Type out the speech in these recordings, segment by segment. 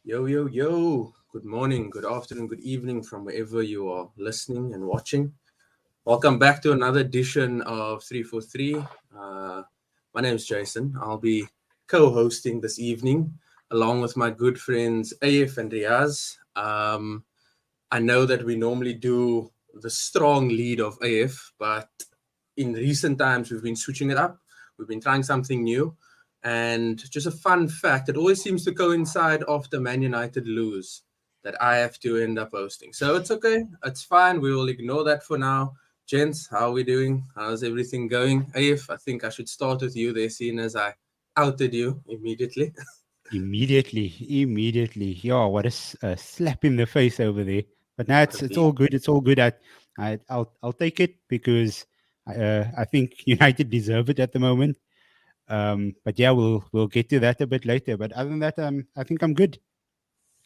Yo, yo, yo. Good morning, good afternoon, good evening from wherever you are listening and watching. Welcome back to another edition of 343. My name is Jason. I'll be co hosting this evening along with my good friends AF and Riyaz. I know that we normally do the strong lead of AF, but in recent times we've been switching it up. We've been trying something new. And just a fun fact, it always seems to coincide after Man United lose that I have to end up hosting. So it's okay. It's fine. We will ignore that for now. Gents, how are we doing? How's everything going? AF, I think I should start with you there, seeing as I outed you immediately. Immediately. Yeah, what a slap in the face over there. But now What a it's beat. all good. It's all good. I'll take it because I think United deserve it at the moment. But yeah, we'll get to that a bit later. But other than that, I think I'm good.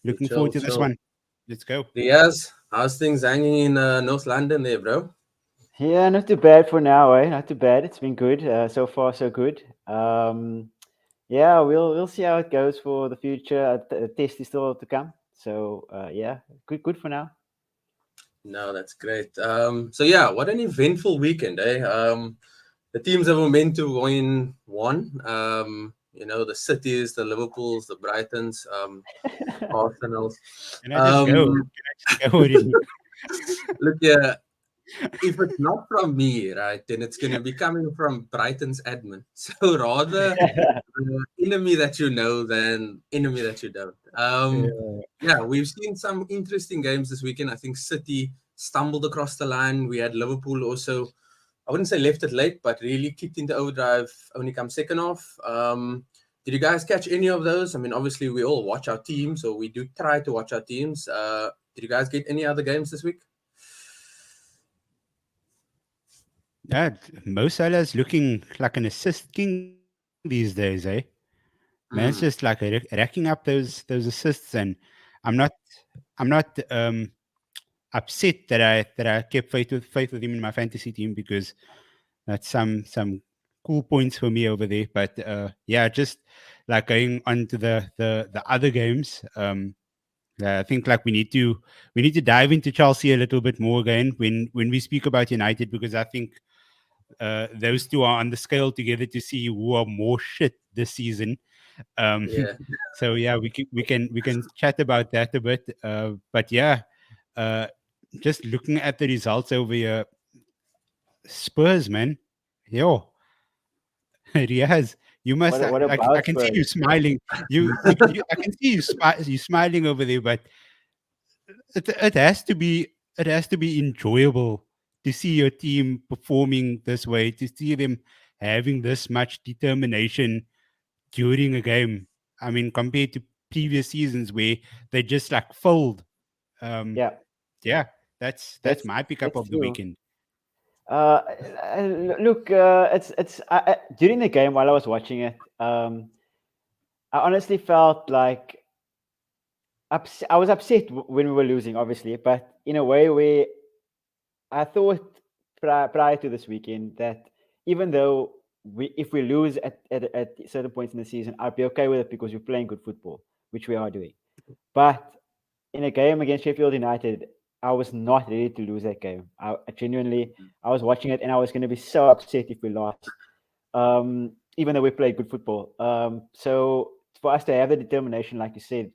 Looking Chill, forward to this chill. one. Let's go. Riyaz, how's things hanging in North London there, bro? Yeah, not too bad for now, eh? Not too bad. It's been good. So far, so good. Yeah, we'll see how it goes for the future. The test is still to come. So yeah, good for now. No, that's great. So yeah, what an eventful weekend, eh? The teams that were meant to win won. The cities, the Liverpools, the Brightons, Arsenals. Can I just go? Um, Can I just go already? look, yeah, if it's not from me, right, then it's going to be coming from Brighton's admin. So rather enemy that you know than enemy that you don't. Yeah. Yeah, we've seen some interesting games this weekend. I think City stumbled across the line. We had Liverpool also, I wouldn't say left it late, but really kicked into overdrive only come second half. Did you guys catch any of those? I mean, obviously we all watch our teams, or we do try to watch our teams. Did you guys get any other games this week? Yeah, Mo Salah's looking like an assist king these days, eh? Man's just like racking up those assists, and I'm not I'm not upset that I kept faith with him in my fantasy team because that's some cool points for me over there. But yeah, just like going on to the other games. I think like we need to dive into Chelsea a little bit more again when we speak about United, because I think those two are on the scale together to see who are more shit this season. Um, Yeah. so yeah, we can chat about that a bit. But yeah, uh, just looking at the results over here, Spurs, man, yo, Riaz, you must. What I about can see you Spurs? smiling. I can see you smiling over there, but it has to be enjoyable to see your team performing this way, to see them having this much determination during a game. I mean, compared to previous seasons where they just like fold. Um, Yeah, yeah, that's that's my pickup that's of the true. weekend. Uh, Look, it's during the game while I was watching it, I honestly felt like I was upset when we were losing, obviously, but in a way where I thought prior to this weekend that even though if we lose at certain points in the season, I'd be okay with it because we're playing good football, which we are doing. But in a game against Sheffield United, I was not ready to lose that game. I genuinely, I was watching it and I was going to be so upset if we lost, even though we played good football. So for us to have the determination, like you said,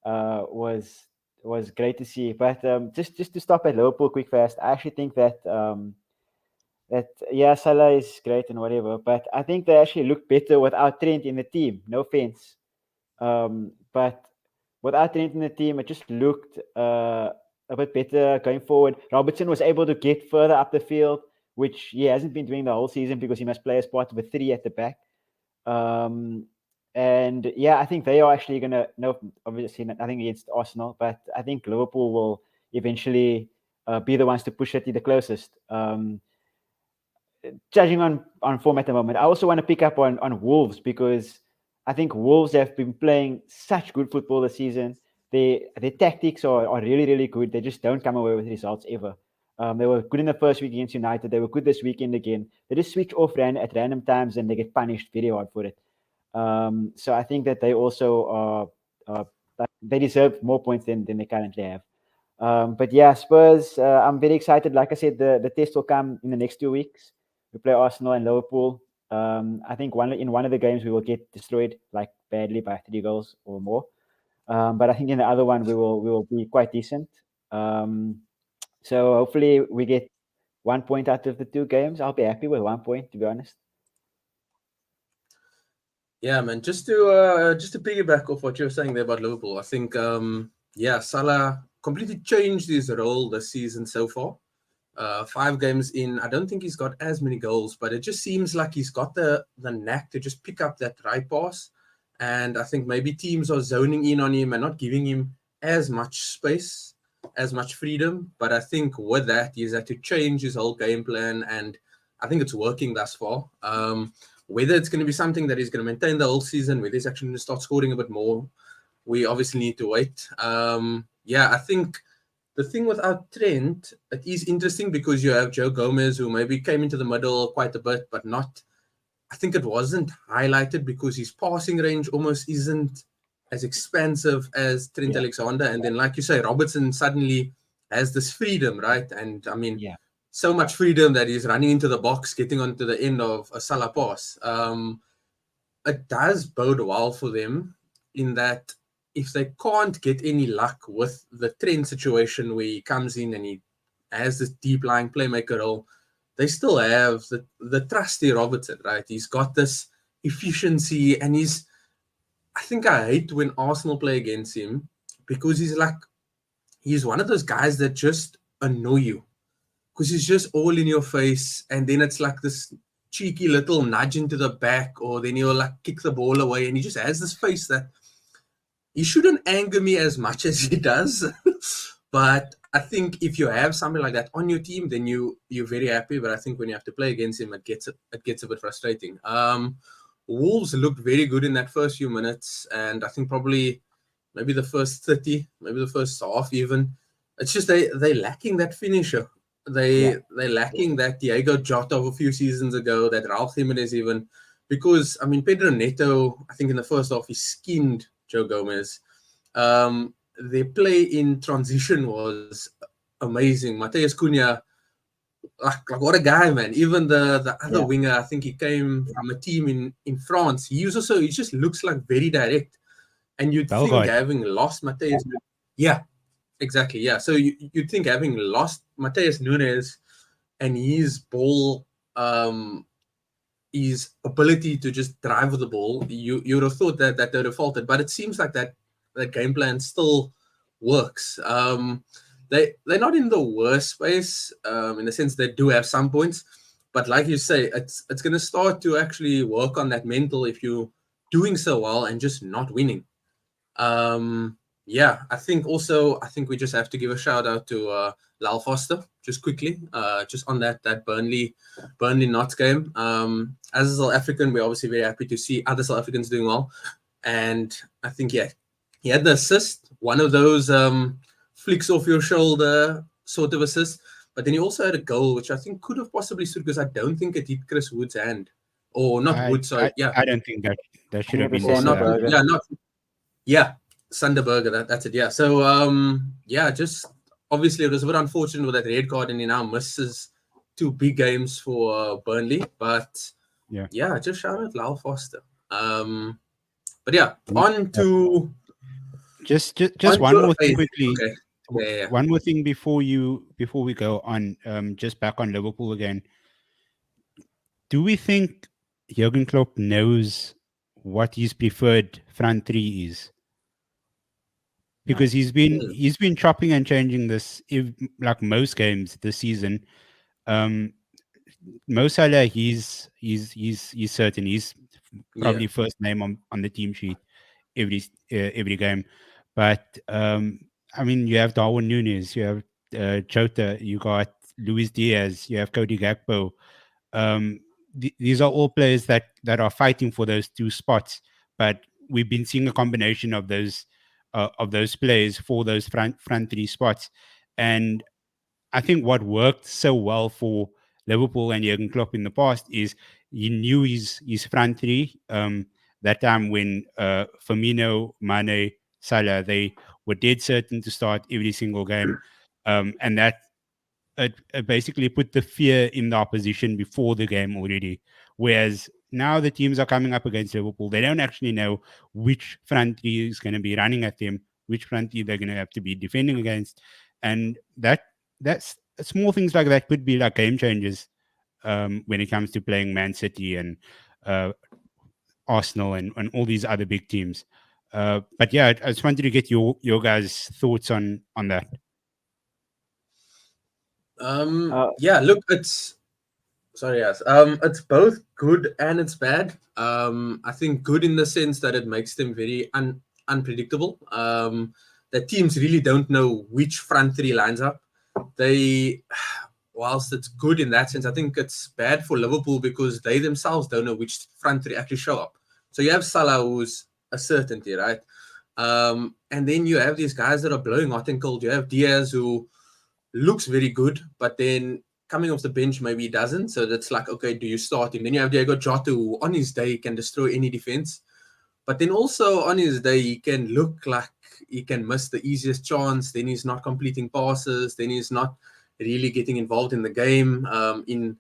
was great to see. But just to stop at Liverpool quick fast, I actually think that yeah, Salah is great and whatever, but I think they actually look better without Trent in the team. No offense, but without Trent in the team, it just looked a bit better going forward. Robertson was able to get further up the field, which he hasn't been doing the whole season because he must play as part of a three at the back. Um, and yeah, I think they are actually going to, no, obviously nothing against Arsenal, but I think Liverpool will eventually be the ones to push it the closest. Judging on form at the moment, I also want to pick up on Wolves because I think Wolves have been playing such good football this season. Their tactics are really, really good. They just don't come away with results ever. They were good in the first week against United. They were good this weekend again. They just switch off at random times and they get punished very hard for it. So I think that they also are like they deserve more points than they currently have. But yeah, Spurs. I'm very excited. Like I said, the test will come in the next 2 weeks. We play Arsenal and Liverpool. I think in one of the games we will get destroyed like badly by 3 goals or more. But I think in the other one we will be quite decent. Um, so hopefully we get 1 point out of the 2 games. I'll be happy with 1 point, to be honest. Yeah, man. Just to piggyback off what you were saying there about Liverpool, I think yeah, Salah completely changed his role this season so far. 5 games in, I don't think he's got as many goals, but it just seems like he's got the knack to just pick up that right pass. And I think maybe teams are zoning in on him and not giving him as much space, as much freedom. But I think with that, he's had to change his whole game plan, and I think it's working thus far. Whether it's going to be something that he's going to maintain the whole season, whether he's actually going to start scoring a bit more, we obviously need to wait. Yeah, I think the thing without Trent, it is interesting because you have Joe Gomez, who maybe came into the middle quite a bit, but not. I think it wasn't highlighted because his passing range almost isn't as expansive as Trent Yeah. Alexander. And then, like you say, Robertson suddenly has this freedom, right? And I mean, Yeah. so much freedom that he's running into the box, getting onto the end of a Salah pass. It does bode well for them in that if they can't get any luck with the Trent situation where he comes in and he has this deep lying playmaker role, they still have the trusty Robertson, right? He's got this efficiency, and I think I hate when Arsenal play against him because he's one of those guys that just annoy you because he's just all in your face, and then it's like this cheeky little nudge into the back, or then he'll like kick the ball away, and he just has this face that he shouldn't anger me as much as he does. But I think if you have somebody like that on your team, then you're very happy. But I think when you have to play against him, it gets a bit frustrating. Wolves looked very good in that first few minutes, and I think probably maybe the first 30, maybe the first half even. It's just they lacking that finisher. Yeah. They're lacking that Diego Jota of a few seasons ago, that Raul Jimenez even, because I mean Pedro Neto, I think in the first half he skinned Joe Gomez. Their play in transition was amazing. Mateus Cunha, like what a guy, man. Even the other Yeah. winger, I think he came from a team in France. He just looks like very direct. And you'd think Bellegarde. having lost Mateus, yeah, exactly, yeah. So you'd think having lost Mateus Nunes and his ball, his ability to just drive with the ball, you would have thought that they would have faltered. But it seems like that game plan still works. They're not in the worst space, in the sense they do have some points, but like you say, it's going to start to actually work on that mental if you're doing so well and just not winning. Yeah, I think we just have to give a shout out to Lal Foster just quickly, just on that Burnley Notts game. As a South African, we're obviously very happy to see other South Africans doing well, and I think yeah, he had the assist, one of those flicks off your shoulder sort of assist, but then he also had a goal which I think could have possibly stood because I don't think it hit Chris Wood's hand, or not I, Wood, sorry, I yeah, I don't think that I should think have it was been or not Sanderberg. yeah, not yeah, Sunderberger. That's it. Yeah. So yeah, just obviously it was a bit unfortunate with that red card, and he now misses 2 big games for Burnley. But yeah. yeah, just shout out Lyle Foster. But yeah, on to Just one more thing quickly. okay. Yeah. One more thing before we go on. Just back on Liverpool again. Do we think Jurgen Klopp knows what his preferred front three is? Because Hmm. he's been chopping and changing this like most games this season. Um, Mo Salah, he's certain. He's Yeah. probably first name on the team sheet every game. But I mean, you have Darwin Nunes, you have Jota, you got Luis Diaz, you have Cody Gakpo. These are all players that are fighting for those 2 spots. but we've been seeing a combination of those players for those front three spots. And I think what worked so well for Liverpool and Jurgen Klopp in the past is he knew his front three. That time when Firmino, Mane, Salah, they were dead certain to start every single game, and that it basically put the fear in the opposition before the game already. Whereas now the teams are coming up against Liverpool, they don't actually know which front three is going to be running at them, which front three they're going to have to be defending against, and that's small things like that could be like game changers when it comes to playing Man City and uh, Arsenal and all these other big teams. But yeah, I just wanted to get your guys' thoughts on that. Yeah, look, it's sorry, yes. It's both good and it's bad. I think good in the sense that it makes them very unpredictable. The teams really don't know which front three lines up. They, whilst it's good in that sense, I think it's bad for Liverpool because they themselves don't know which front three actually show up. So you have Salah, who's a certainty, right? And then you have these guys that are blowing hot and cold. You have Diaz, who looks very good, but then coming off the bench, maybe he doesn't. So that's like, okay, do you start him? Then you have Diego Jota, who on his day can destroy any defense. But then also on his day, he can look like he can miss the easiest chance. Then he's not completing passes. Then he's not really getting involved in the game in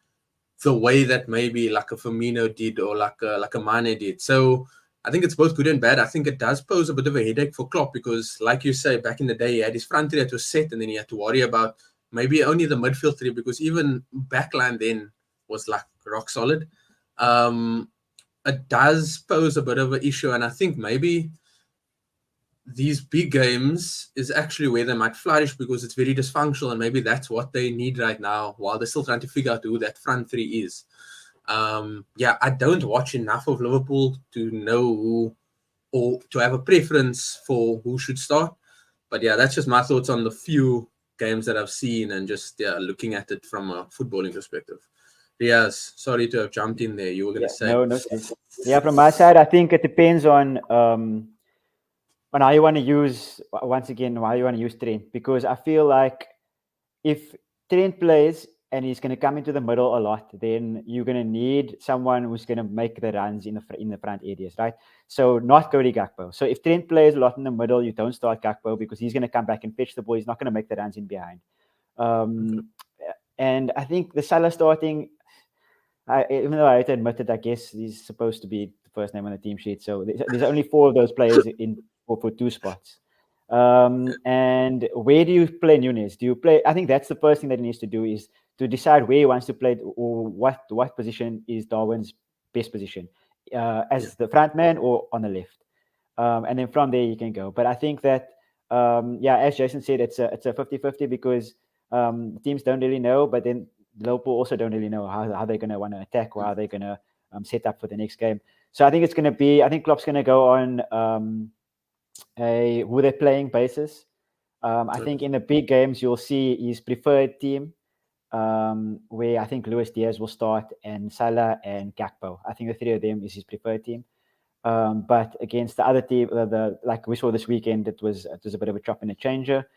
the way that maybe like a Firmino did or like a Mane did. So I think it's both good and bad. I think it does pose a bit of a headache for Klopp because, like you say, back in the day, he had his front three that was set, and then he had to worry about maybe only the midfield three because even backline then was like rock solid. It does pose a bit of an issue, and I think maybe these big games is actually where they might flourish because it's very dysfunctional, and maybe that's what they need right now while they're still trying to figure out who that front three is. Yeah, I don't watch enough of Liverpool to know who or to have a preference for who should start. But yeah, that's just my thoughts on the few games that I've seen and just looking at it from a footballing perspective. Riyaz, sorry to have jumped in there. You were going to say. No stress. Yeah, from my side, I think it depends on how you want to use, once again, how you want to use Trent, because I feel like if Trent plays and he's going to come into the middle a lot, then you're going to need someone who's going to make the runs in the front areas, right? So not Cody Gakpo. So if Trent plays a lot in the middle, you don't start Gakpo because he's going to come back and fetch the ball. He's not going to make the runs in behind. And I think the Salah starting, even though I hate to admit it, I guess he's supposed to be the first name on the team sheet. So there's only 4 of those players in for 2 spots. And where do you play Nunes? Do you play? I think that's the first thing that he needs to do is to decide where he wants to play or what position is Darwin's best position, as the front man or on the left. And then from there you can go. But I think that as Jason said, it's a 50-50 because teams don't really know, but then Liverpool also don't really know how they're going to want to attack or how they're going to set up for the next game. So I think it's going to be, I think Klopp's going to go on who they're playing basis. I think in the big games, you'll see his preferred team, where I think Luis Diaz will start and Salah and Gakpo. I think the 3 of them is his preferred team. But against the other team, like we saw this weekend, it was a bit of a chop and a changer.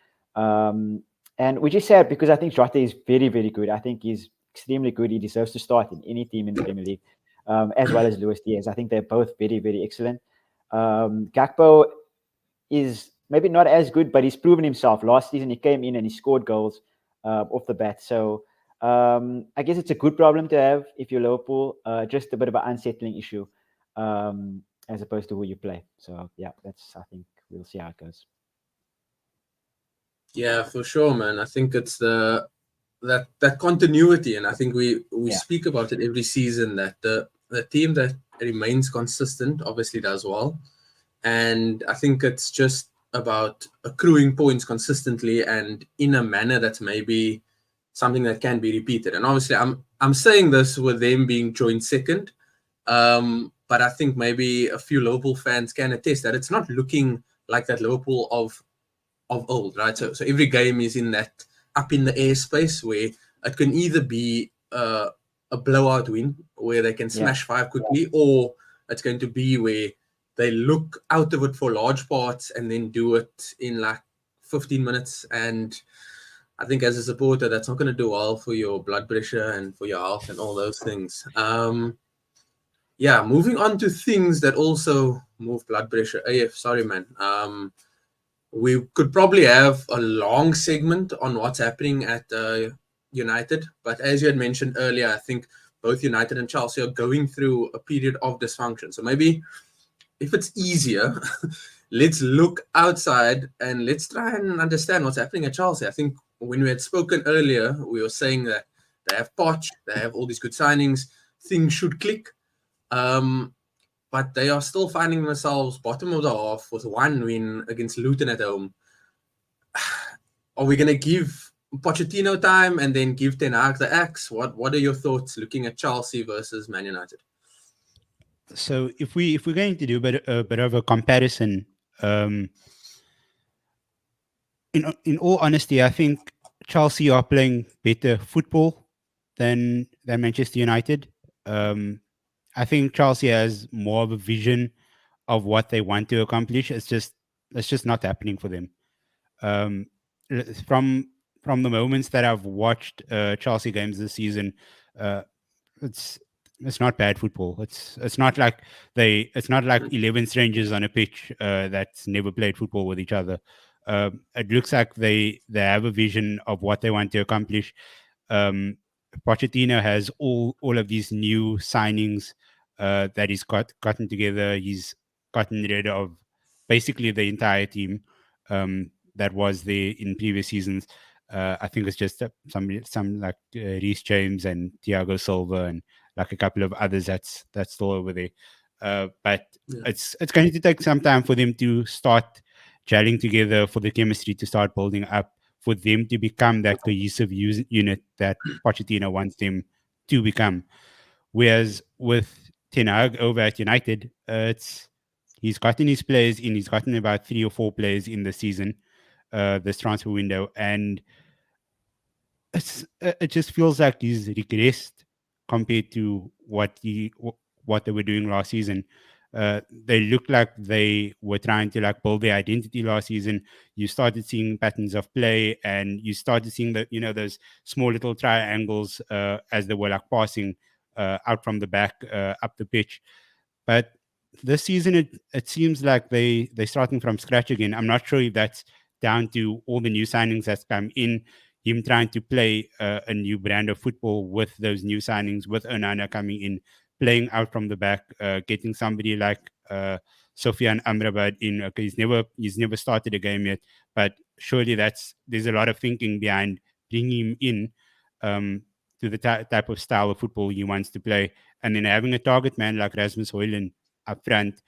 And which is sad because I think Jota is very, very good. I think he's extremely good. He deserves to start in any team in the Premier League, as well as Luis Diaz. I think they're both very, very excellent. Gakpo is maybe not as good, but he's proven himself. Last season, he came in and he scored goals off the bat. So I guess it's a good problem to have if you're Liverpool. Just a bit of an unsettling issue as opposed to who you play. So yeah, I think we'll see how it goes. Yeah, for sure, man. I think it's that continuity, and I think we speak about it every season that the team that remains consistent obviously does well, and I think it's just about accruing points consistently and in a manner that's maybe something that can be repeated. And obviously, I'm saying this with them being joint second, but I think maybe a few Liverpool fans can attest that it's not looking like that Liverpool of old, right? So every game is in that up in the air space where it can either be a blowout win where they can smash 5 quickly, or it's going to be where they look out of it for large parts and then do it in like 15 minutes. And I think as a supporter, that's not going to do well for your blood pressure and for your health and all those things. Yeah, moving on to things that also move blood pressure. AF, sorry, man. We could probably have a long segment on what's happening at United, but as you had mentioned earlier, I think both United and Chelsea are going through a period of dysfunction. So maybe if it's easier, let's look outside and let's try and understand what's happening at Chelsea. I think when we had spoken earlier, we were saying that they have Poch, they have all these good signings, things should click. But they are still finding themselves bottom of the half with one win against Luton at home. Are we going to give Pochettino time and then give Ten Hag the axe? What are your thoughts looking at Chelsea versus Man United? So if we're going to do a bit of a comparison, um, in all honesty, I think Chelsea are playing better football than Manchester United. Um, I think Chelsea has more of a vision of what they want to accomplish. It's just not happening for them. Um, from the moments that I've watched Chelsea games this season, uh, it's it's not bad football. It's not like 11 strangers on a pitch that's never played football with each other. It looks like they have a vision of what they want to accomplish. um, Pochettino has all of these new signings that he's gotten together. He's gotten rid of basically the entire team that was there in previous seasons. I think it's just some like Reece James and Thiago Silva and like a couple of others that's still over there. But Yeah. it's going to take some time for them to start gelling together, for the chemistry to start building up, for them to become that cohesive unit that Pochettino wants them to become. Whereas with Ten Hag over at United, he's gotten his players in. He's gotten about 3 or 4 players in the season, this transfer window, and it just feels like he's regressed compared to what they were doing last season. They looked like they were trying to like build their identity last season. You started seeing patterns of play, and you started seeing that those small little triangles as they were like passing out from the back up the pitch. But this season, it seems like they're starting from scratch again. I'm not sure if that's down to all the new signings that's come in, him trying to play a new brand of football with those new signings, with Onana coming in, playing out from the back, getting somebody like Sofian Amrabat in. Okay, he's never started a game yet, but surely there's a lot of thinking behind bringing him in to the type of style of football he wants to play, and then having a target man like Rasmus Højlund up front,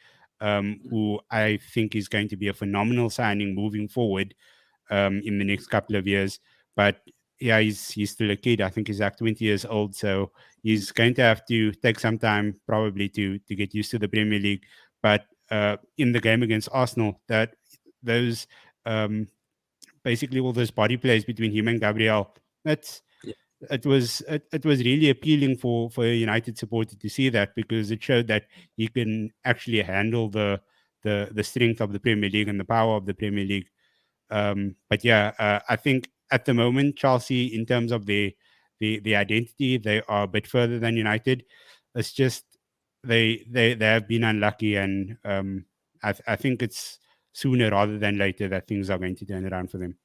who I think is going to be a phenomenal signing moving forward in the next couple of years. But yeah, he's still a kid. I think he's like 20 years old, so he's going to have to take some time probably to get used to the Premier League. But in the game against Arsenal, that those basically all those body plays between him and Gabriel, that's Yeah. it was really appealing for a United supporter to see that, because it showed that he can actually handle the strength of the Premier League and the power of the Premier League. But yeah, I think at the moment Chelsea, in terms of the identity, they are a bit further than United. It's just they have been unlucky, and I think it's sooner rather than later that things are going to turn around for them.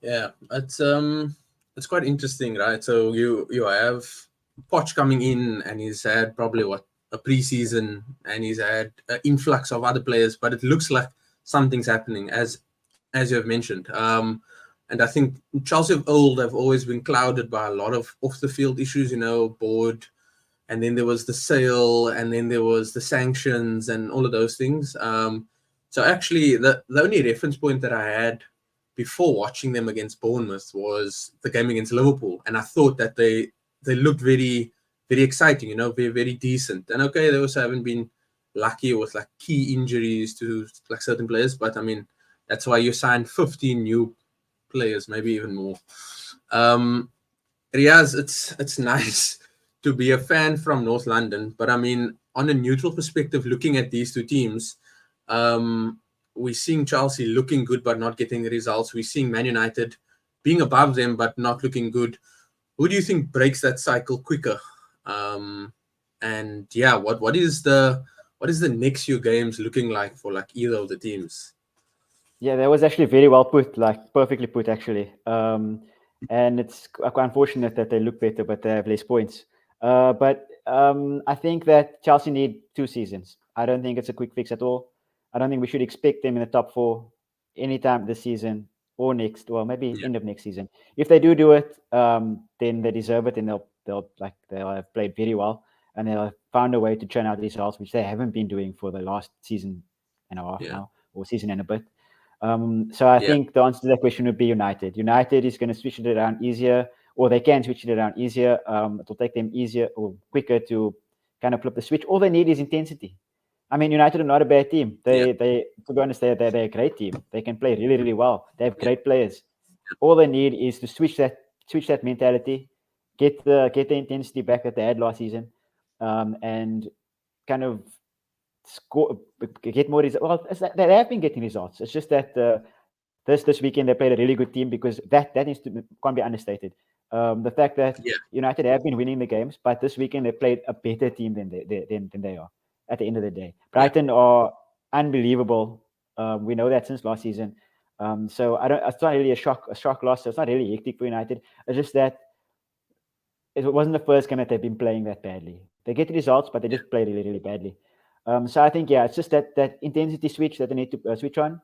Yeah, it's quite interesting, right? So you have Poch coming in, and he's had probably what, a preseason, and he's had an influx of other players, but it looks like something's happening as you have mentioned. And I think Chelsea of old have always been clouded by a lot of off the field issues, board, and then there was the sale, and then there was the sanctions and all of those things. So actually, the only reference point that I had before watching them against Bournemouth was the game against Liverpool, and I thought that they looked very, very exciting, very, very decent. And okay, they also haven't been lucky with like key injuries to like certain players, but I mean, that's why you signed 15 new players, maybe even more. Riyaz, it's nice to be a fan from North London, but I mean, on a neutral perspective, looking at these two teams, um, we're seeing Chelsea looking good but not getting the results. We're seeing Man United being above them but not looking good. Who do you think breaks that cycle quicker? And yeah, what is the next few games looking like for like either of the teams? Yeah, that was actually very well put, like perfectly put, actually. And it's quite unfortunate that they look better, but they have less points. But I think that Chelsea need 2 seasons. I don't think it's a quick fix at all. I don't think we should expect them in the top four anytime this season or next, well, maybe Yeah, end of next season. If they do it, then they deserve it, and they'll have played very well, and they'll have found a way to churn out results, which they haven't been doing for the last season and a half yeah, now, or season and a bit. So I yeah, think the answer to that question would be United. United is going to switch it around easier, or they can switch it around easier. It'll take them easier or quicker to kind of flip the switch. All they need is intensity. I mean, United are not a bad team. yeah, To be honest, they're a great team. They can play really, really well. They have yeah, great players. All they need is to switch that mentality, get the intensity back that they had last season, and kind of score, get more results. Well, they have been getting results. It's just that this weekend they played a really good team, because that needs to can't be understated. The fact that yeah, United have been winning the games, but this weekend they played a better team than they are. At the end of the day, yeah, Brighton are unbelievable. We know that since last season. So I don't. It's not really a shock loss. So it's not really hectic for United. It's just that it wasn't the first game that they've been playing that badly. They get results, but they yeah, just play really, really badly. So I think, yeah, it's just that intensity switch that they need to switch on.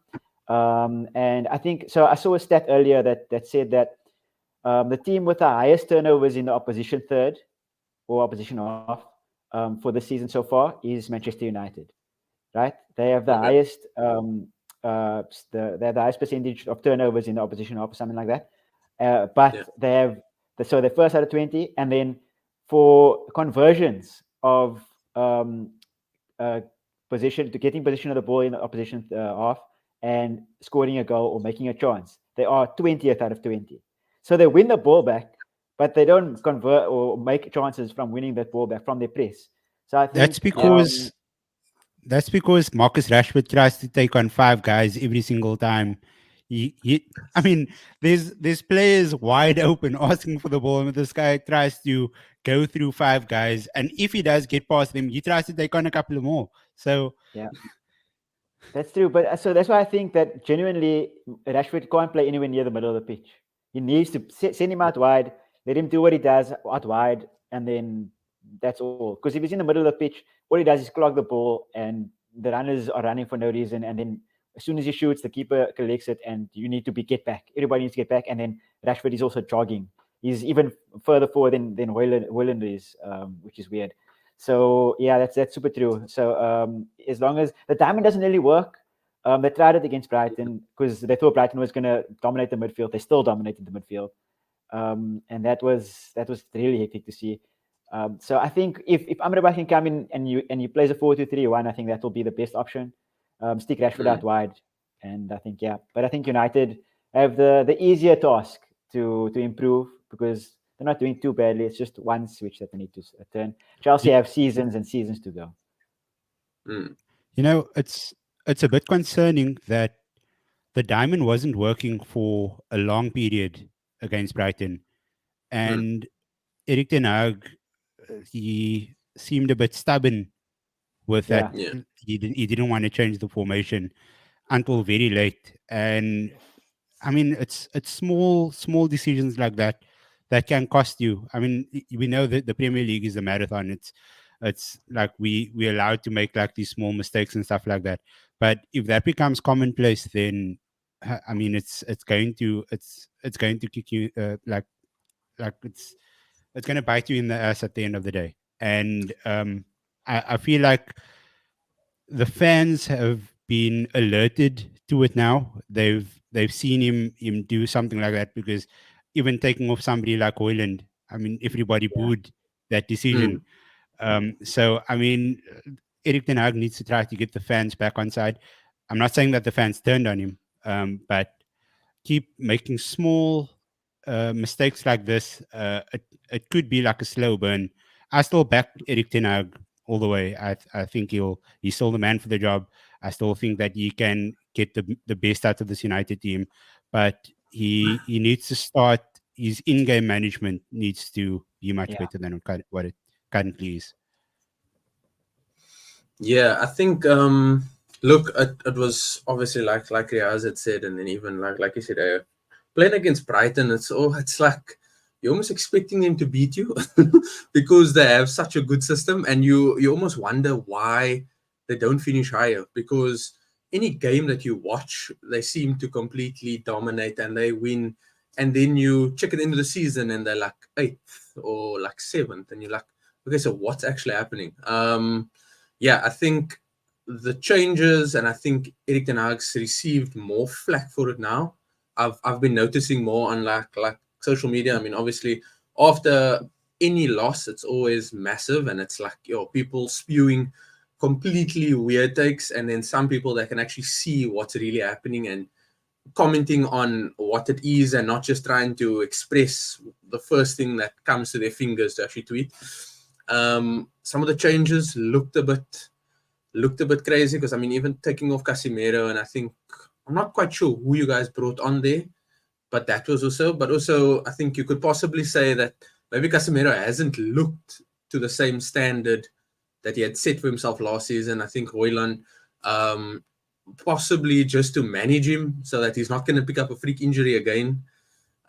And I think so. I saw a stat earlier that said that the team with the highest turnovers in the opposition third or opposition half for the season so far is Manchester United. Right? They have the okay, highest they have the highest percentage of turnovers in the opposition half or something like that. yeah, But they have so they're first out of 20, and then for conversions of um, uh, position to getting position of the ball in the opposition half and scoring a goal or making a chance, they are 20th out of 20. So they win the ball back, but they don't convert or make chances from winning that ball back from their press. So I That's think, because that's because Marcus Rashford tries to take on five guys every single time. I mean, there's players wide open asking for the ball, and this guy tries to go through five guys, and if he does get past them, he tries to take on a couple of more. So yeah, that's true. But so that's why I think that genuinely Rashford can't play anywhere near the middle of the pitch. He needs to send him out wide, let him do what he does out wide, and then that's all. Because if he's in the middle of the pitch, all he does is clog the ball, and the runners are running for no reason. And then as soon as he shoots, the keeper collects it, and you need to get back. Everybody needs to get back, and then Rashford is also jogging. He's even further forward than Hoyland is, which is weird. So yeah, that's super true. So as long as the diamond doesn't really work, they tried it against Brighton because they thought Brighton was going to dominate the midfield. They still dominated the midfield, and that was really hectic to see. So I think if Amrabat can come in and you plays a 4-2-3-1, I think that will be the best option. Stick Rashford out mm, wide, and I think yeah. But I think United have the easier task to improve because they're not doing too badly. It's just one switch that they need to turn. Chelsea you, have seasons and seasons to go. mm, you know, it's a bit concerning that the diamond wasn't working for a long period against Brighton, mm, and Eric Ten Hag, he seemed a bit stubborn with that. Yeah, yeah, He didn't want to change the formation until very late, and I mean it's small decisions like that that can cost you. I mean, we know that the Premier League is a marathon. It's like we're allowed to make like these small mistakes and stuff like that. But if that becomes commonplace, then I mean it's going to kick you like it's going to bite you in the ass at the end of the day. And I feel like the fans have been alerted to it now. They've seen him do something like that because even taking off somebody like Hoyland, I mean, everybody yeah, booed that decision. mm, So I mean, Eric Ten Hag needs to try to get the fans back on side. I'm not saying that the fans turned on him, but keep making small mistakes like this. It could be like a slow burn I still back Erik ten Hag all the way. I think he's still the man for the job. I still think that he can get the best out of this United team, but he needs to start. His in-game management needs to be much Yeah. better than what it currently is. Yeah, I think look, it was obviously like Riyaz had said, and then even like you said, playing against Brighton, it's like you're almost expecting them to beat you because they have such a good system, and you almost wonder why they don't finish higher, because any game that you watch, they seem to completely dominate and they win, and then you check at the end of the season and they're like eighth or like seventh, and you're like, okay, so what's actually happening? Yeah, I think the changes, and I think Erik ten Hag's received more flack for it now. I've been noticing more on like social media. I mean, obviously, after any loss, it's always massive, and it's like people spewing completely weird takes, and then some people that can actually see what's really happening and commenting on what it is, and not just trying to express the first thing that comes to their fingers to actually tweet. Some of the changes looked a bit crazy, because I mean, even taking off Casemiro, and I think I'm not quite sure who you guys brought on there, but that was also. But also, I think you could possibly say that maybe Casemiro hasn't looked to the same standard that he had set for himself last season. I think Hoyland, um, possibly just to manage him so that he's not going to pick up a freak injury again.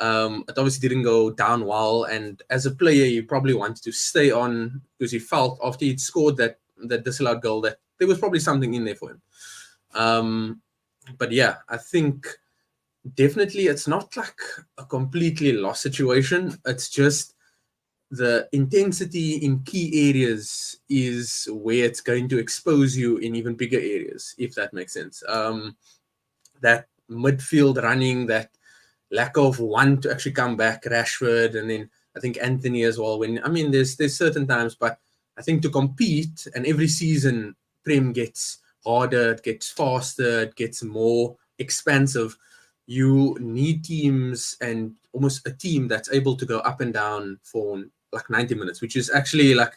It obviously didn't go down well, and as a player, he probably wanted to stay on because he felt after he'd scored that disallowed goal that there was probably something in there for him. But yeah, I think definitely it's not like a completely lost situation. It's just the intensity in key areas is where it's going to expose you in even bigger areas, if that makes sense. That midfield running, that lack of one to actually come back, Rashford, and then I think Anthony as well. When I mean, there's certain times, but I think to compete, and every season Prem gets harder, it gets faster, it gets more expansive. You need teams, and almost a team that's able to go up and down for like 90 minutes, which is actually like,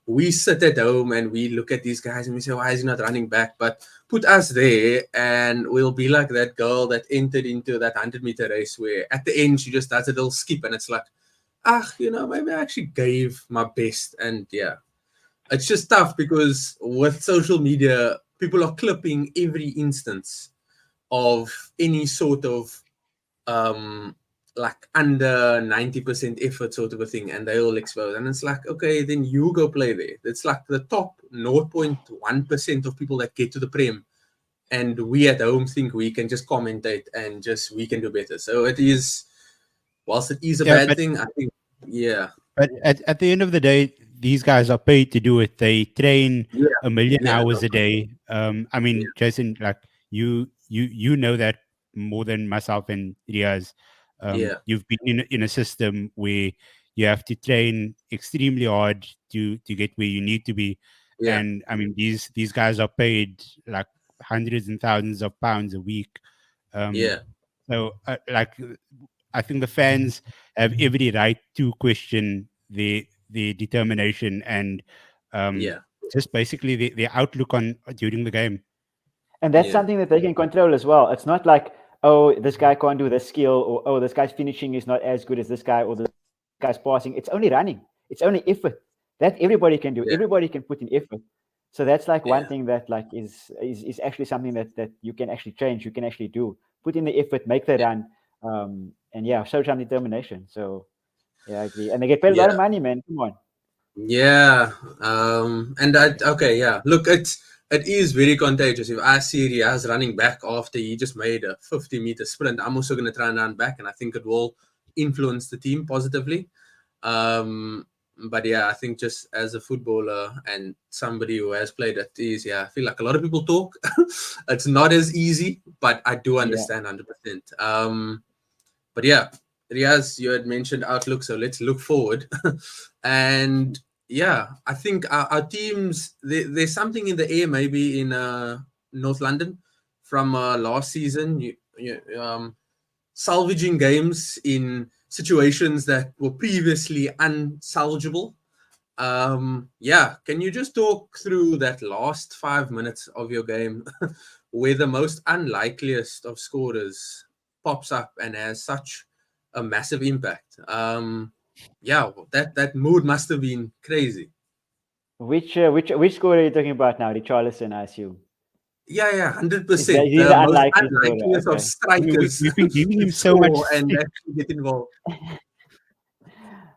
we sit at home and we look at these guys and we say, why is he not running back? But put us there and we'll be like that girl that entered into that 100-meter race where at the end she just does a little skip, and it's like, maybe I actually gave my best. And yeah, it's just tough because with social media, people are clipping every instance of any sort of um like under 90% effort sort of a thing, and they all expose, and it's like, okay, then you go play there. It's like the top 0.1% of people that get to the Prem, and we at home think we can just commentate and just we can do better. So it is, whilst it is a Yeah, bad thing, I think, yeah, but at the end of the day, these guys are paid to do it. They train yeah, 1 million hours no, a day. I yeah, mean, Jason, like you know that more than myself and Riaz. yeah, You've been in a system where you have to train extremely hard to get where you need to be, yeah, and I mean these guys are paid like hundreds and thousands of pounds a week. Um, yeah, so like I think the fans have every right to question the determination and um, yeah, just basically the outlook on during the game. And that's yeah, something that they can control as well. It's not like, oh, this guy can't do this skill, or oh, this guy's finishing is not as good as this guy, or this guy's passing. It's only running. It's only effort. That everybody can do. yeah, Everybody can put in effort. So that's like one yeah, thing that like is actually something that you can actually change. You can actually do. Put in the effort, make the run, and yeah, show some determination. So yeah, I agree. And they get paid a lot yeah. of money, man. Come on. Yeah, and that okay, yeah. Look, it is very contagious. If I see Riyaz running back after he just made a 50-meter sprint, I'm also going to try and run back, and I think it will influence the team positively. Um, but yeah, I think just as a footballer and somebody who has played at these, yeah, I feel like a lot of people talk. It's not as easy, but I do Yeah. understand 100%. But yeah, Riaz, you had mentioned outlook, so let's look forward. And yeah, I think our teams, there's something in the air, maybe in North London from last season. Salvaging games in situations that were previously unsalvageable. Yeah, can you just talk through that last 5 minutes of your game where the most unlikeliest of scorers pops up and has such a massive impact? Yeah, that mood must have been crazy. Which score are you talking about now? Richarlison, I assume. Yeah, yeah, Is 100%. that he's The the most unlikely scorer? unlikeliest of Okay. strikers We've been giving to him so much score and stick. actually get involved.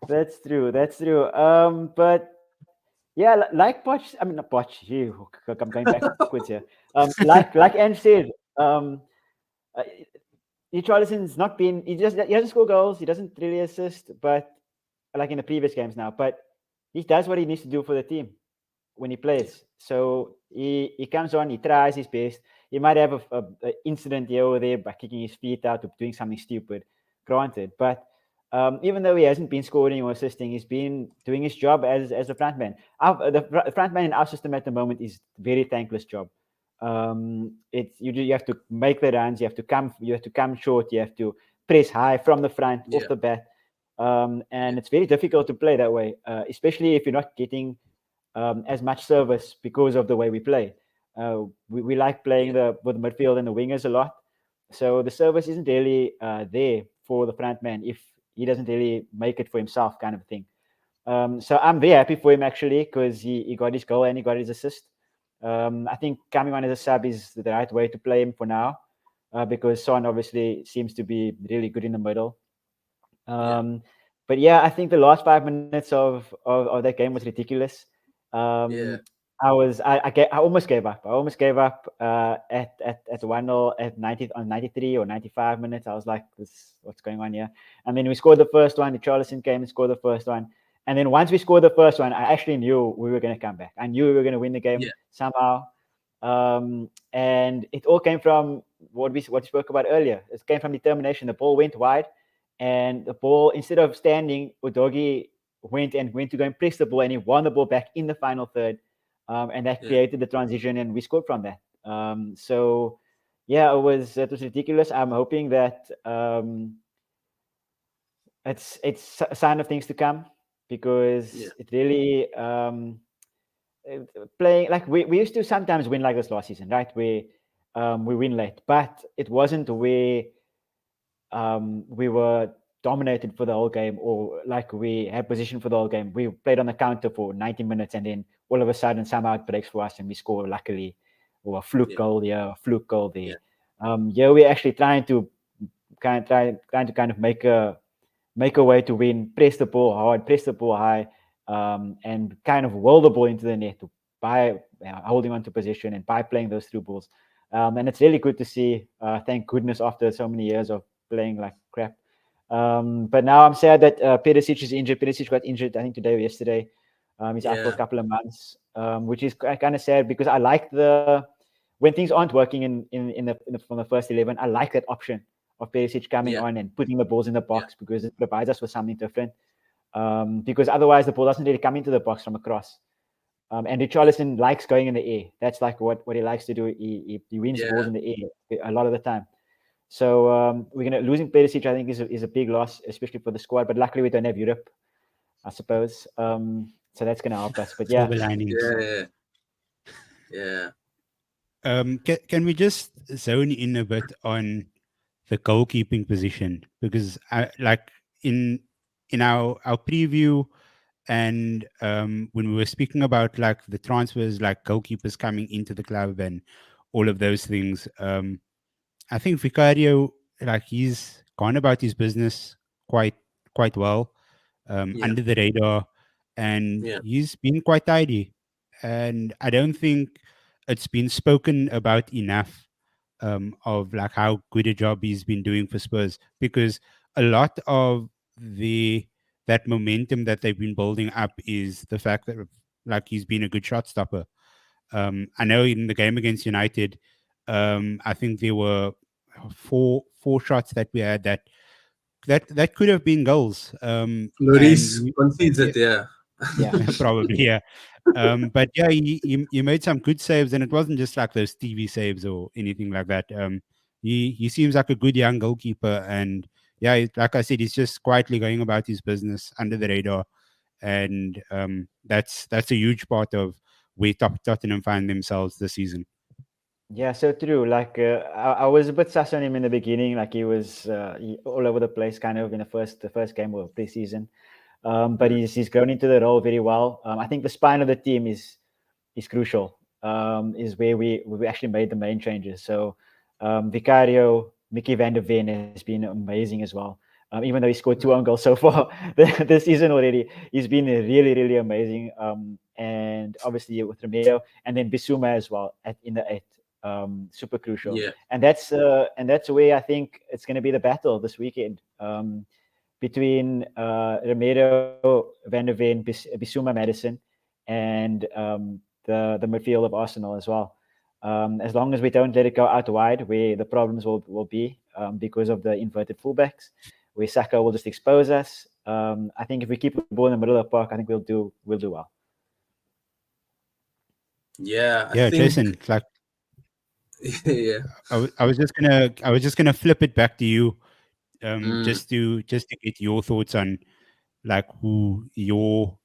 That's true. That's true. But yeah, like Poch. I mean, not Poch. You, I'm going backwards here. Like Ange said, um, uh, Richarlison's not been. He doesn't score goals. He doesn't really assist, but like in the previous games now. But he does what he needs to do for the team when he Yeah, plays. So he comes on, he tries his best. He might have a incident here or there by kicking his feet out or doing something stupid, granted. But even though he hasn't been scoring or assisting, he's been doing his job as a frontman. The frontman in our system at the moment is a very thankless job. It's you have to make the runs, you have to come short, you have to press high from the front off yeah, the bat, yeah, and it's very difficult to play that way, especially if you're not getting as much service because of the way we play. We like playing yeah, with the midfield and the wingers a lot, so the service isn't really there for the front man if he doesn't really make it for himself, kind of thing. So I'm very happy for him actually because he got his goal and he got his assist. I think coming on as a sub is the right way to play him for now because Son obviously seems to be really good in the middle. yeah, Um, but yeah, I think the last 5 minutes of that game was ridiculous. Um, yeah, I almost gave up. I almost gave up at 1-0 at 90 on 93 or 95 minutes. I was like, what's going on here? And then we scored the first one. The Charleston came and scored the first one. And then once we scored the first one, I actually knew we were going to come back. I knew we were going to win the game yeah, somehow. And it all came from what we spoke about earlier. It came from determination. The ball went wide, and the ball, instead of standing, Udogi went to go and press the ball, and he won the ball back in the final third, and that yeah, created the transition, and we scored from that. So yeah, it was ridiculous. I'm hoping that it's a sign of things to come yeah, because it really playing like we used to sometimes win like this last season, right? We win late, but it wasn't where we were dominated for the whole game or like we had position for the whole game. We played on the counter for 90 minutes and then all of a sudden somehow it breaks for us and we score luckily, or a fluke yeah, goal here, a fluke goal there. yeah, Yeah, we're actually trying to kind of make a way to win, press the ball hard, press the ball high, and kind of will the ball into the net by holding on to position and by playing those through balls. And it's really good to see. Thank goodness after so many years of playing like crap. But now I'm sad that Perisic is injured. Perisic got injured, I think, today or yesterday. He's out for a yeah, couple of months, which is kind of sad because I like the when things aren't working from the first 11. I like that option of Perisic coming yeah, on and putting the balls in the yeah, box because it provides us with something different. Because otherwise the ball doesn't really come into the box from across. And yeah, Richarlison likes going in the air. That's like what he likes to do. He wins balls yeah, in the air a lot of the time. So we're gonna losing Perisic. I think is a big loss, especially for the squad. But luckily we don't have Europe, I suppose. So that's gonna help us. But yeah, Silver linings. yeah, yeah, Can we just zone in a bit on the goalkeeping position? Because like in our preview and when we were speaking about like the transfers, like goalkeepers coming into the club and all of those things, I think Vicario, like he's gone about his business quite well, yeah, under the radar, and yeah, he's been quite tidy. And I don't think it's been spoken about enough, of like how good a job he's been doing for Spurs, because a lot of the that momentum that they've been building up is the fact that like he's been a good shot stopper. I know in the game against United, I think there were four shots that we had that could have been goals. And Lloris concedes yeah, it. Yeah, yeah, probably yeah. But yeah, he made some good saves, and it wasn't just like those TV saves or anything like that. He seems like a good young goalkeeper, and yeah, like I said, he's just quietly going about his business under the radar, and that's a huge part of where Tottenham find themselves this season. Yeah, so true. Like I was a bit sus on him in the beginning. Like he all over the place, kind of in the first game of preseason. But he's grown into the role very well. I think the spine of the team is crucial. Is where we actually made the main changes. So Vicario, Mickey van der Ven has been amazing as well. Even though he scored 2 own goals so far this season already, he's been really really amazing. And obviously with Romero and then Bissouma as well in the eight. Super crucial, Yeah. and that's where I think it's going to be the battle this weekend. Between Romero, Van der Ven, Bissouma, Madison, and the midfield of Arsenal as well. As long as we don't let it go out wide, where the problems will be because of the inverted fullbacks, where Saka will just expose us. I think if we keep the ball in the middle of the park, I think we'll do well. Yeah, I Yeah, think. Jason, like Yeah. I was just gonna flip it back to you, Mm. just to get your thoughts on like who your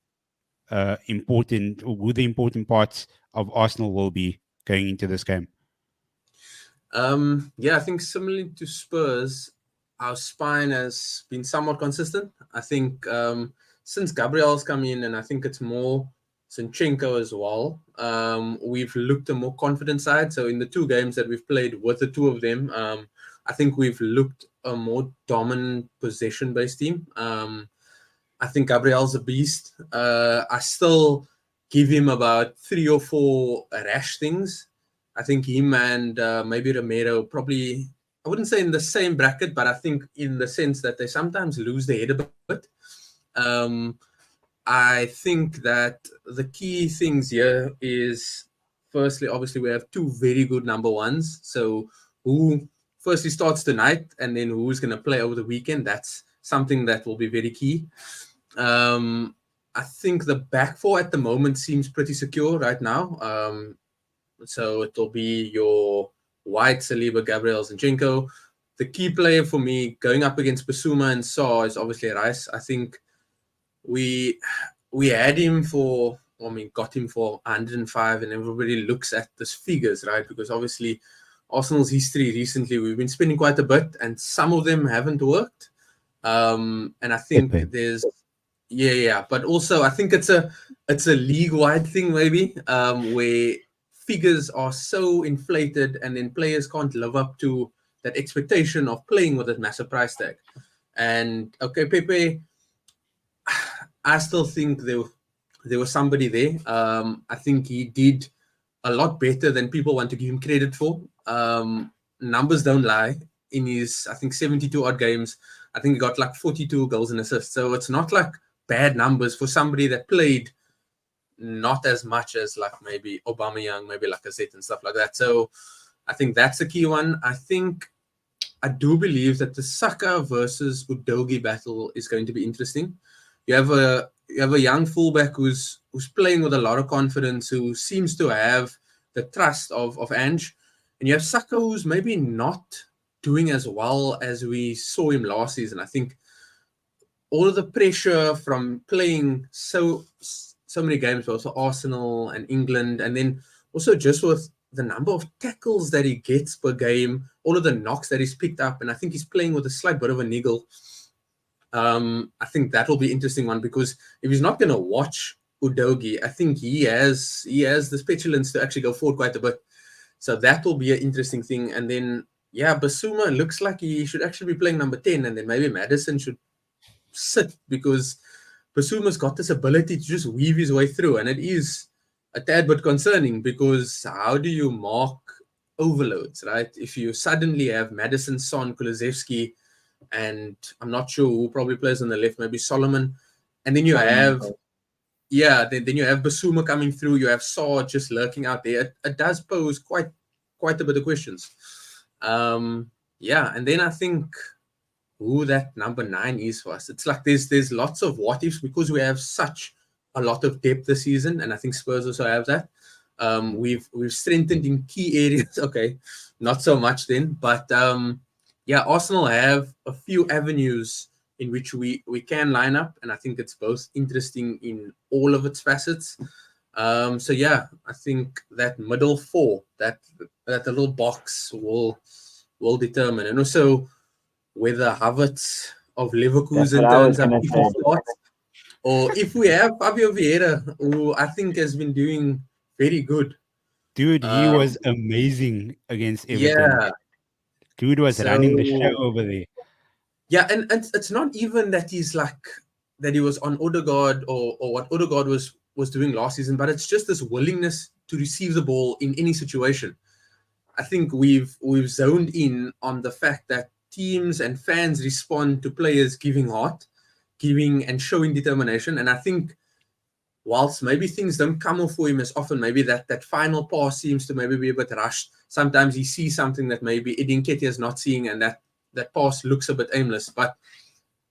important or who the important parts of Arsenal will be going into this game. Yeah, I think similarly to Spurs, our spine has been somewhat consistent. I think since Gabriel's come in, and I think it's more Zinchenko as well, we've looked a more confident side. So in the two games that we've played with the two of them, I think we've looked a more dominant possession-based team. I think Gabriel's a beast. I still give him about 3 or 4 rash things. I think him and maybe Romero probably, I wouldn't say in the same bracket, but I think in the sense that they sometimes lose their head a bit. Um, I think that the key things here is firstly, obviously, we have two very good number ones. So who firstly starts tonight and then who's going to play over the weekend, that's something that will be very key. I think the back four at the moment seems pretty secure right now. So it'll be your White, Saliba, Gabriel, Zinchenko. The key player for me going up against Basuma and Saw is obviously Rice. I think we we had him for, I mean, got him for 105, and everybody looks at these figures, right? Because obviously Arsenal's history recently, we've been spending quite a bit, and some of them haven't worked. And I think Pepe. there's yeah, but also I think it's a league wide thing maybe, where figures are so inflated and then players can't live up to that expectation of playing with that massive price tag. And okay, Pepe, I still think there was somebody there. I think he did a lot better than people want to give him credit for. Numbers don't lie. In his, I think, 72 odd games, I think he got like 42 goals and assists. So it's not like bad numbers for somebody that played not as much as like maybe Aubameyang, maybe like a Zet and stuff like that. So I think that's the key one. I do believe that the Saka versus Udogi battle is going to be interesting. You have a young fullback who's playing with a lot of confidence, who seems to have the trust of Ange, and you have Saka who's maybe not doing as well as we saw him last season. I think all of the pressure from playing so many games both for Arsenal and England, and then also just with the number of tackles that he gets per game, all of the knocks that he's picked up, and I think he's playing with a slight bit of a niggle. I think that will be interesting one, because if he's not going to watch Udogi, I think he has the petulance to actually go forward quite a bit. So that will be an interesting thing. And then yeah, Basuma looks like he should actually be playing number 10, and then maybe Madison should sit, because Basuma's got this ability to just weave his way through, and it is a tad bit concerning, because how do you mark overloads, right? If you suddenly have Madison, Son, Kulusevski, and I'm not sure who probably plays on the left, maybe Solomon, and then you Solomon, have then you have Basuma coming through, you have Saw just lurking out there. It does pose quite a bit of questions. Yeah, and then I think who that number 9 is for us. It's like there's lots of what ifs, because we have such a lot of depth this season, and I think Spurs also have that. We've strengthened in key areas. Okay, not so much then, but yeah, Arsenal have a few avenues in which we can line up, and I think it's both interesting in all of its facets. So yeah, I think that middle four, that little box will determine, and also whether Havertz of That's what Leverkusen I was turns up gonna if he say. starts, or if we have Fabio Vieira, who I think has been doing very good. Dude, he Um, was amazing against Everton. yeah, Dude was running the show so over there. yeah, and it's not even that he's like that he was on Odegaard or what Odegaard was doing last season, but it's just this willingness to receive the ball in any situation. I think we've zoned in on the fact that teams and fans respond to players giving heart, giving and showing determination. And I think whilst maybe things don't come off for him as often, maybe that final pass seems to maybe be a bit rushed. Sometimes he sees something that maybe Edin Ketia is not seeing, and that pass looks a bit aimless. But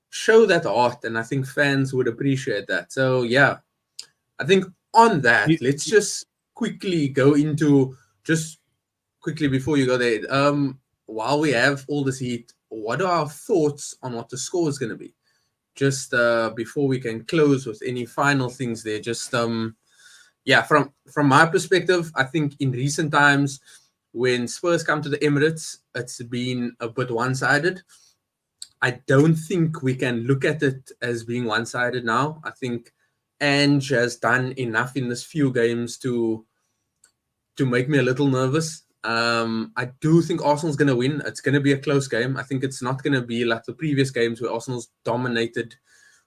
show that heart, and I think fans would appreciate that. So yeah, I think on that, You, let's just quickly go into just quickly before you go there. While we have all this heat, what are our thoughts on what the score is going to be? Just before we can close with any final things there, just yeah, from my perspective, I think in recent times when Spurs come to the Emirates, it's been a bit one-sided. I don't think we can look at it as being one-sided now. I think Ange has done enough in this few games to make me a little nervous. I do think Arsenal's going to win. It's going to be a close game. I think it's not going to be like the previous games where Arsenal's dominated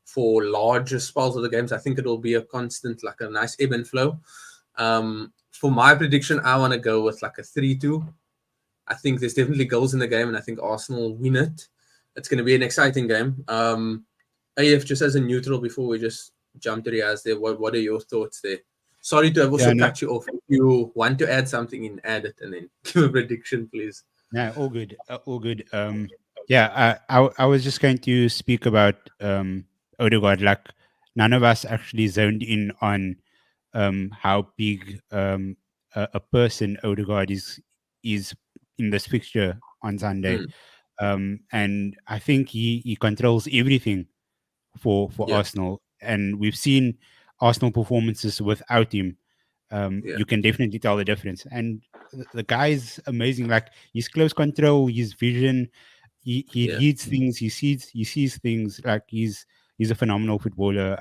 for larger spells of the games. I think it'll be a constant, like a nice ebb and flow. For my prediction, I want to go with like a 3-2. I think there's definitely goals in the game, and I think Arsenal win it. It's going to be an exciting game. AF, just as a neutral, before we just jump to Riyaz there, what are your thoughts there? Sorry to have yeah, also no, cut you off. If you want to add something in, add it, and then give a prediction, please. no, all good, all good. Yeah, I was just going to speak about Odegaard. Like, none of us actually zoned in on how big a person Odegaard is in this fixture on Sunday. Mm, And I think he controls everything for yeah, Arsenal, and we've seen Arsenal performances without him. yeah, You can definitely tell the difference. And the guy is amazing. Like, his close control, his vision, he yeah. reads things, he sees things. Like, he's a phenomenal footballer.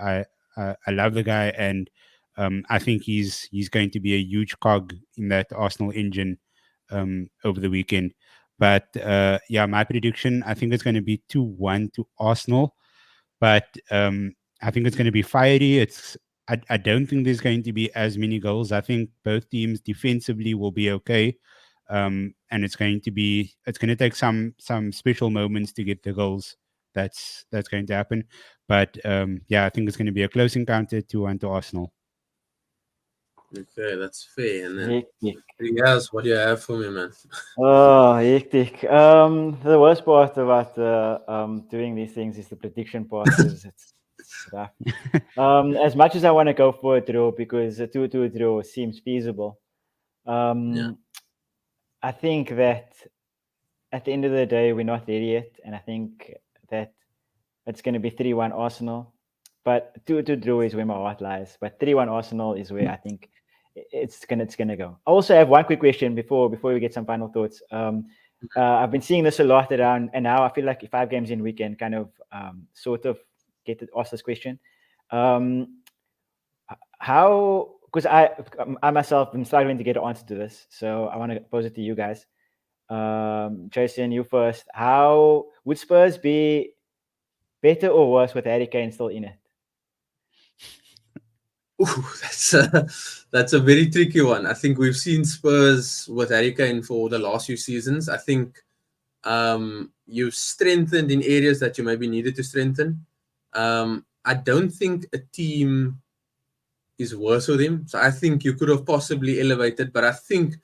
I love the guy, and I think he's going to be a huge cog in that Arsenal engine over the weekend. But yeah, my prediction, I think it's going to be 2-1 to Arsenal, but I think it's going to be fiery. I don't think there's going to be as many goals. I think both teams defensively will be okay, and it's going to take some special moments to get the goals. That's going to happen, but yeah, I think it's going to be a close encounter, 2-1 to Arsenal. Okay, that's fair. And then Hectic. Riyaz, what do you have for me, man? Oh, hectic. The worst part about doing these things is the prediction part because it's rough. As much as I want to go for a draw because a 2-2 draw seems feasible, Yeah, um, I think that at the end of the day, we're not there yet. And I think that it's going to be 3-1 Arsenal. But 2-2 draw is where my heart lies. But 3-1 Arsenal is where I think it's gonna go. I also have one quick question before we get some final thoughts. I've been seeing this a lot around, and now I feel like 5 games in we can kind of sort of get to ask this question. How? Because I myself am struggling to get an answer to this, so I want to pose it to you guys. Jason, you first. How would Spurs be better or worse with Harry Kane still in it? ooh, that's a very tricky one. I think we've seen Spurs with Harry Kane for the last few seasons. I think you've strengthened in areas that you maybe needed to strengthen. I don't think a team is worse with him. So I think you could have possibly elevated, but I think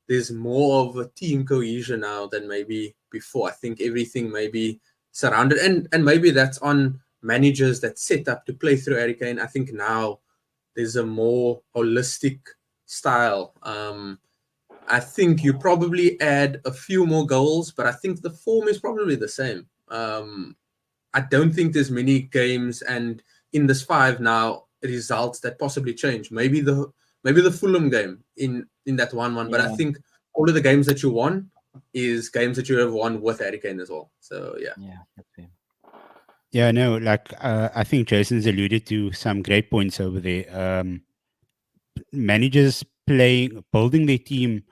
there's more of a team cohesion now than maybe before. I think everything maybe surrounded, and maybe that's on managers that set up to play through Harry Kane. I think now there's a more holistic style. I think you probably add a few more goals, but I think the form is probably the same. I don't think there's many games and in this 5 now results that possibly change. Maybe the Fulham game in that 1-1, but I Yeah. think all of the games that you won is games that you have won with Harry Kane as well. So yeah. Yeah. That's it. Yeah, no, like I think Jason's alluded to some great points over there. Managers building their team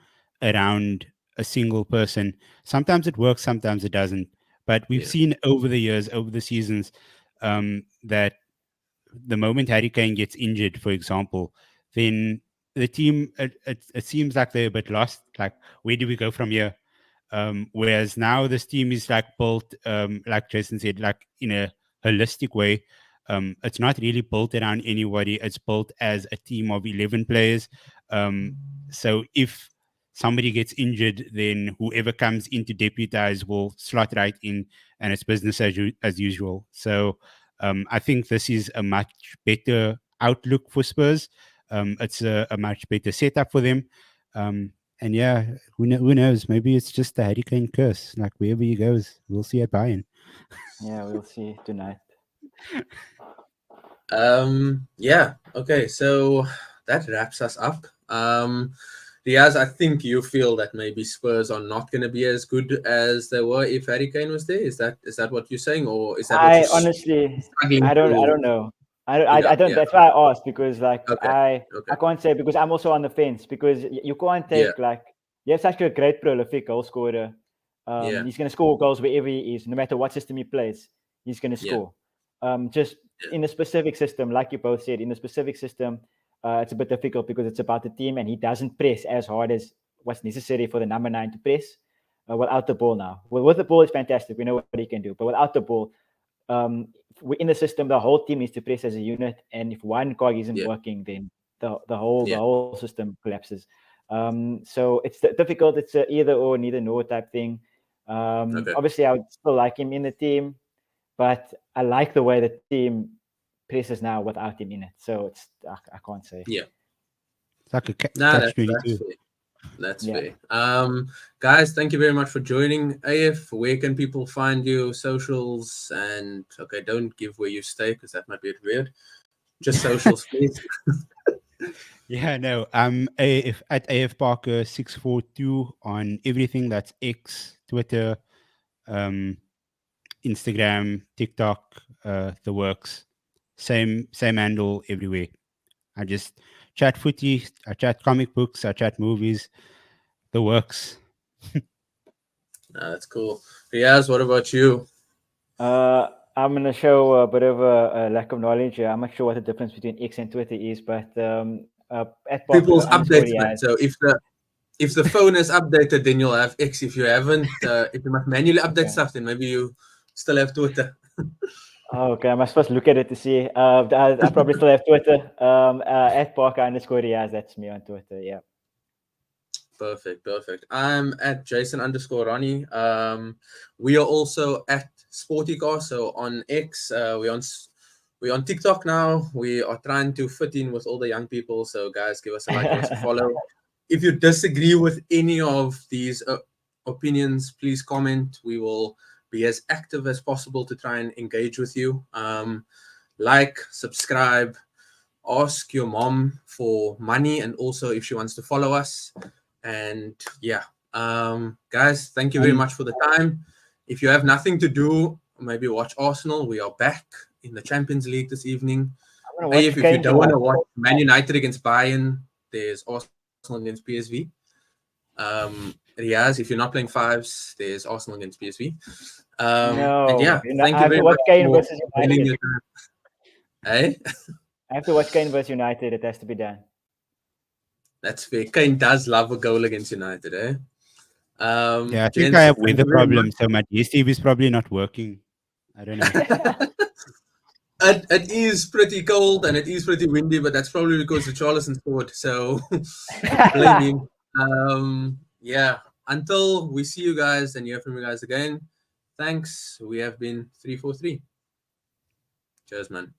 around a single person. Sometimes it works, sometimes it doesn't. But we've Yeah. seen over the years, over the seasons, that the moment Harry Kane gets injured, for example, then the team it seems like they're a bit lost. Like, where do we go from here? Whereas now this team is like built, like Jason said, like in a holistic way. It's not really built around anybody. It's built as a team of 11 players. Um, so if somebody gets injured, then whoever comes in to deputize will slot right in, and it's business as usual. So I think this is a much better outlook for Spurs. It's a much better setup for them. And yeah, who knows? Maybe it's just the Harry Kane curse. Like wherever he goes, we'll see at Bayern. Yeah, we'll see tonight. Yeah. Okay. So that wraps us up. Riyaz, I think you feel that maybe Spurs are not going to be as good as they were if Harry Kane was there. Is that what you're saying, or is that what I you're honestly, struggling I to don't know. figure I out? don't. Yeah. That's why I asked, because like Okay. I can't say, because I'm also on the fence, because you can't Yeah. take like, you have such a great prolific goal scorer. Yeah. He's gonna score goals wherever he is, no matter what system he plays. He's gonna Yeah. score. Just Yeah. in a specific system, like you both said, in a specific system, it's a bit difficult because it's about the team, and he doesn't press as hard as what's necessary for the number 9 to press. Without the ball now, with the ball, it's fantastic. We know what he can do, but without the ball, we in the system, the whole team needs to press as a unit, and if one cog isn't Yeah. working, then the Yeah. whole system collapses. So it's difficult. It's a either or, neither nor type thing. Okay. Obviously, I would still like him in the team, but I like the way the team presses now without him in it. So it's I can't say. Yeah. It's like a Nah, catch that's 22. fair. That's Yeah. fair. Guys, thank you very much for joining. AF, where can people find you? Socials, and okay, don't give where you stay because that might be a bit weird. Just socials, please. Yeah, no. AF at AF Parker 642 on everything that's X, Twitter, um, Instagram, TikTok, the works. Same handle everywhere. I just chat footy, I chat comic books, I chat movies, the works. Nah, that's cool. Riyaz, what about you? I'm gonna show a bit of a lack of knowledge here. I'm not sure what the difference between X and Twitter is, but at Parker People's underscore updates, man. Riyaz. So if the phone is updated, then you'll have X. If you haven't, if you must manually update Okay. stuff, then maybe you still have Twitter. Oh, okay. Am I supposed to look at it to see? I probably still have Twitter. At Parker underscore Riyaz. That's me on Twitter. Yeah. Perfect, perfect. I'm at Jason underscore Ronnie. We are also at Sportycar, so on X. We're on TikTok now. We are trying to fit in with all the young people. So guys, give us a like, give us a follow. If you disagree with any of these opinions, please comment. We will be as active as possible to try and engage with you. Like, subscribe, ask your mom for money, and also if she wants to follow us. And yeah, guys, thank you very much for the time. If you have nothing to do, maybe watch Arsenal. We are back in the Champions League this evening. I'm gonna watch If you Kane don't want tonight. to watch Man United against Bayern, there's Arsenal against PSV. Riyaz, if you're not playing fives, there's Arsenal against PSV. And No, yeah, thank I you have very to much watch Kane for versus spending United. your time. Hey, I have to watch Kane versus United. It has to be done. that's fair. Kane does love a goal against United, eh? Yeah, I think I Gents, have thank weather you very much. problems, so my DSTV is probably not working. I don't know. It is pretty cold and it is pretty windy, but that's probably because the Charleston scored. So blame him. Yeah. Until we see you guys and hear from you guys again. Thanks. We have been 343. Cheers, man.